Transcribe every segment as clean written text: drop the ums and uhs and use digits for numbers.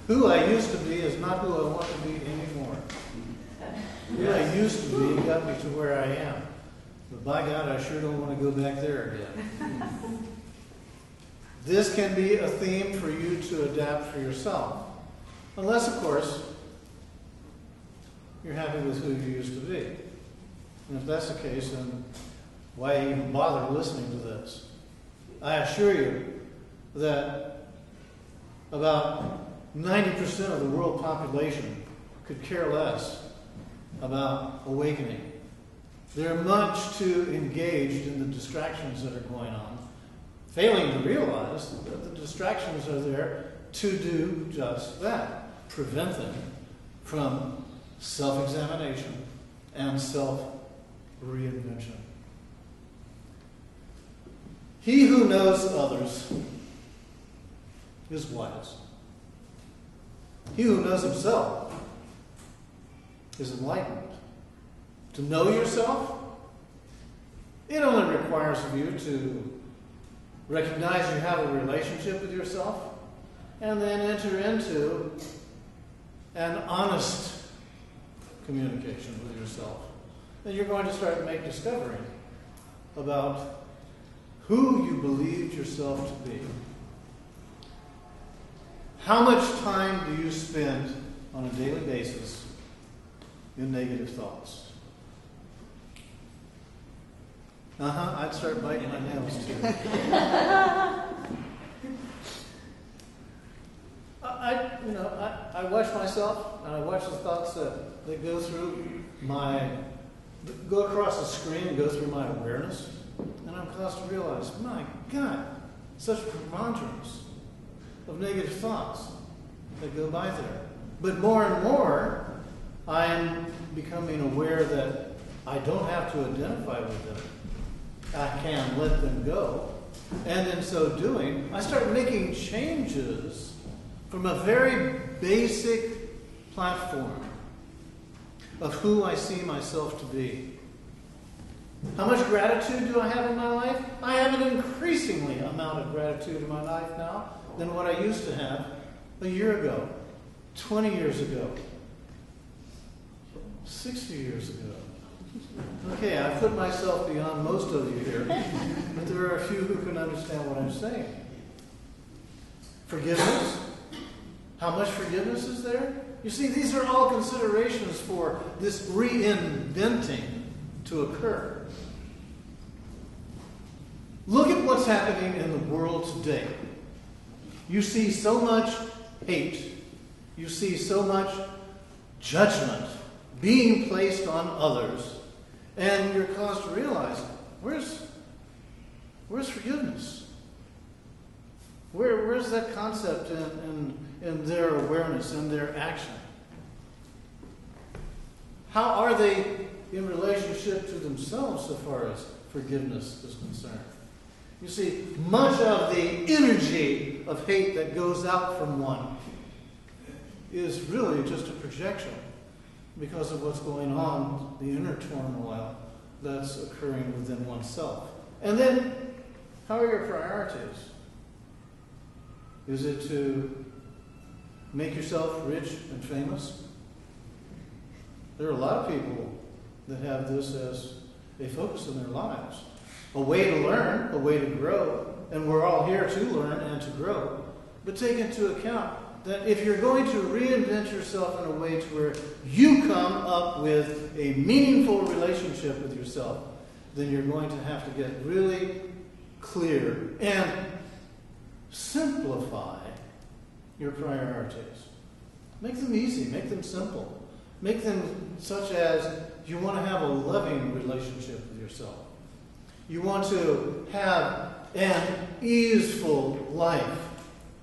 Who I used to be is not who I want to be anymore. Who I used to be got me to where I am. But by God, I sure don't want to go back there again. This can be a theme for you to adapt for yourself. Unless, of course, you're happy with who you used to be. And if that's the case, then why even bother listening to this? I assure you that about 90% of the world population could care less about awakening. They're much too engaged in the distractions that are going on, failing to realize that the distractions are there to do just that, prevent them from self-examination and self-reinvention. He who knows others is wise. He who knows himself is enlightened. To know yourself, it only requires of you to recognize you have a relationship with yourself and then enter into an honest communication with yourself. Then you're going to start to make discovery about who you believed yourself to be. How much time do you spend on a daily basis in negative thoughts? I'd start biting my nails too. I watch myself and I watch the thoughts that go across the screen and go through my awareness, and I'm caused to realize, my God, such preponderance of negative thoughts that go by there. But more and more, I am becoming aware that I don't have to identify with them. I can let them go. And in so doing, I start making changes from a very basic platform of who I see myself to be. How much gratitude do I have in my life? I have an increasingly amount of gratitude in my life now than what I used to have a year ago, 20 years ago, 60 years ago. Okay, I've put myself beyond most of you here, but there are a few who can understand what I'm saying. Forgiveness. How much forgiveness is there? You see, these are all considerations for this reinventing to occur. Look at what's happening in the world today. You see so much hate. You see so much judgment being placed on others. And you're caused to realize, where's forgiveness? Where's that concept in their awareness, in their action? How are they in relationship to themselves so far as forgiveness is concerned? You see, much of the energy of hate that goes out from one is really just a projection because of what's going on, the inner turmoil that's occurring within oneself. And then, how are your priorities? Is it to make yourself rich and famous? There are a lot of people that have this as a focus in their lives. A way to learn, a way to grow, and we're all here to learn and to grow. But take into account that if you're going to reinvent yourself in a way to where you come up with a meaningful relationship with yourself, then you're going to have to get really clear and simplify your priorities. Make them easy, make them simple. Make them such as you want to have a loving relationship with yourself. You want to have an easeful life.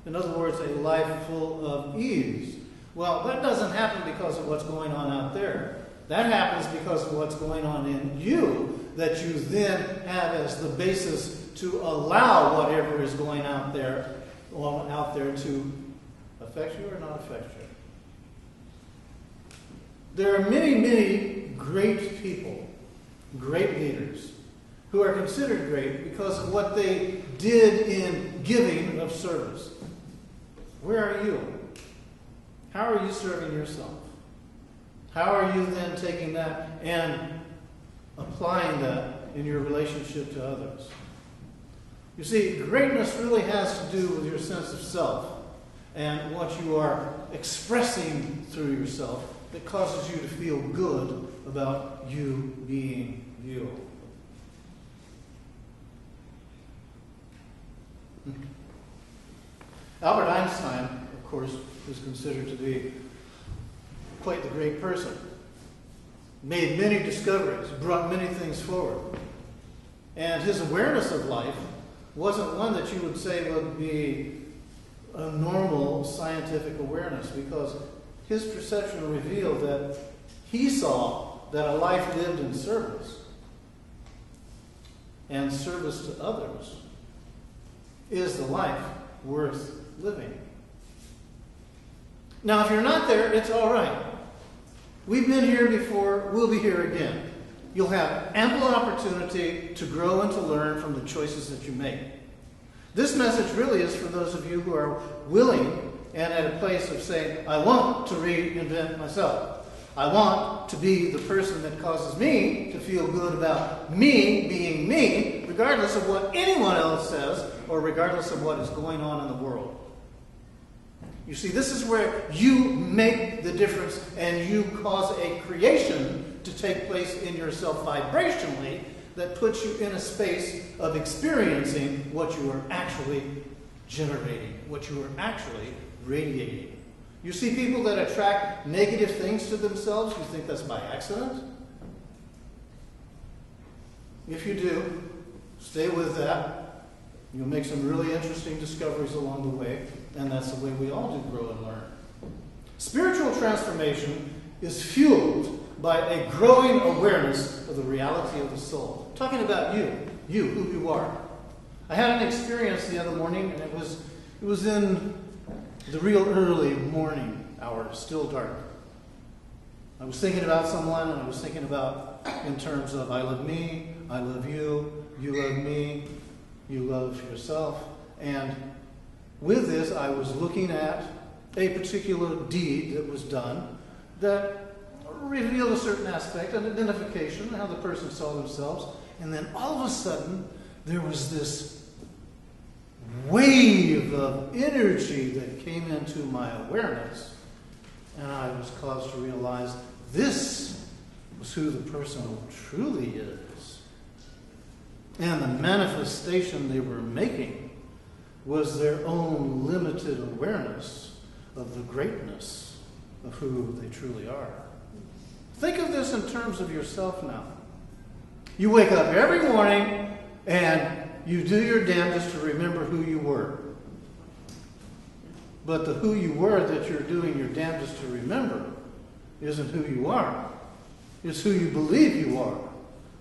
In other words, a life full of ease. Well, that doesn't happen because of what's going on out there. That happens because of what's going on in you that you then have as the basis to allow whatever is going out there to affect you or not affect you. There are many, many great people, great leaders, who are considered great because of what they did in giving of service. Where are you? how are you serving yourself? How are you then taking that and applying that in your relationship to others? You see, greatness really has to do with your sense of self and what you are expressing through yourself that causes you to feel good about you being you. Albert Einstein, of course, is considered to be quite the great person. Made many discoveries, brought many things forward. And his awareness of life wasn't one that you would say would be a normal scientific awareness, because his perception revealed that he saw that a life lived in service and service to others is the life worth living. Now, if you're not there, it's all right. We've been here before, we'll be here again. You'll have ample opportunity to grow and to learn from the choices that you make. This message really is for those of you who are willing and at a place of saying, I want to reinvent myself. I want to be the person that causes me to feel good about me being me, regardless of what anyone else says or regardless of what is going on in the world. You see, this is where you make the difference and you cause a creation to take place in yourself vibrationally that puts you in a space of experiencing what you are actually generating, what you are actually radiating. You see people that attract negative things to themselves, you think that's by accident? If you do, stay with that. You'll make some really interesting discoveries along the way, and that's the way we all do grow and learn. Spiritual transformation is fueled by a growing awareness of the reality of the soul. I'm talking about you, who you are. I had an experience the other morning, and it was in the real early morning hours, still dark. I was thinking about someone, and I was thinking about in terms of I love me, I love you, you love me, you love yourself. And with this, I was looking at a particular deed that was done that revealed a certain aspect, an identification, how the person saw themselves. And then all of a sudden, there was this wave of energy that came into my awareness, and I was caused to realize this was who the person truly is. And the manifestation they were making was their own limited awareness of the greatness of who they truly are. Think of this in terms of yourself now. You wake up every morning and you do your damnedest to remember who you were. But the who you were that you're doing your damnedest to remember isn't who you are. It's who you believe you are.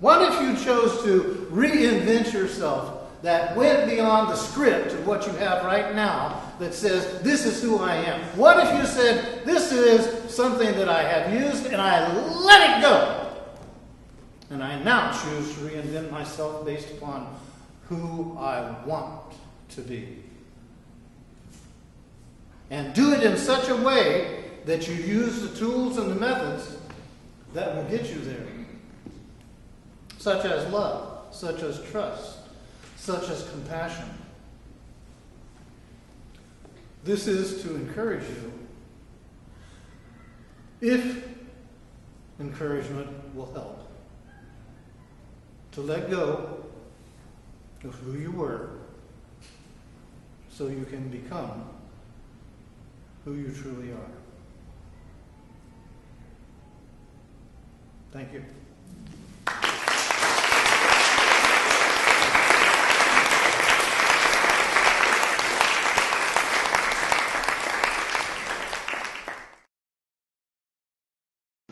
What if you chose to reinvent yourself that went beyond the script of what you have right now that says, this is who I am? What if you said, this is something that I have used and I let it go? And I now choose to reinvent myself based upon who I want to be. And do it in such a way that you use the tools and the methods that will get you there. Such as love, such as trust, such as compassion. This is to encourage you, if encouragement will help, to let go of who you were so you can become who you truly are. Thank you.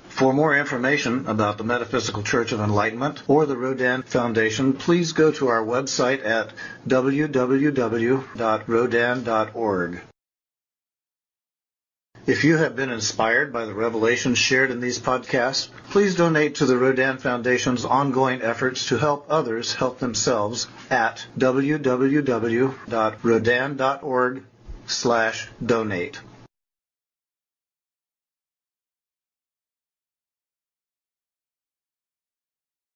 For more information about the Metaphysical Church of Enlightenment or the Rodin Foundation, please go to our website at www.rodin.org. If you have been inspired by the revelations shared in these podcasts, please donate to the Rodin Foundation's ongoing efforts to help others help themselves at www.rodin.org/donate.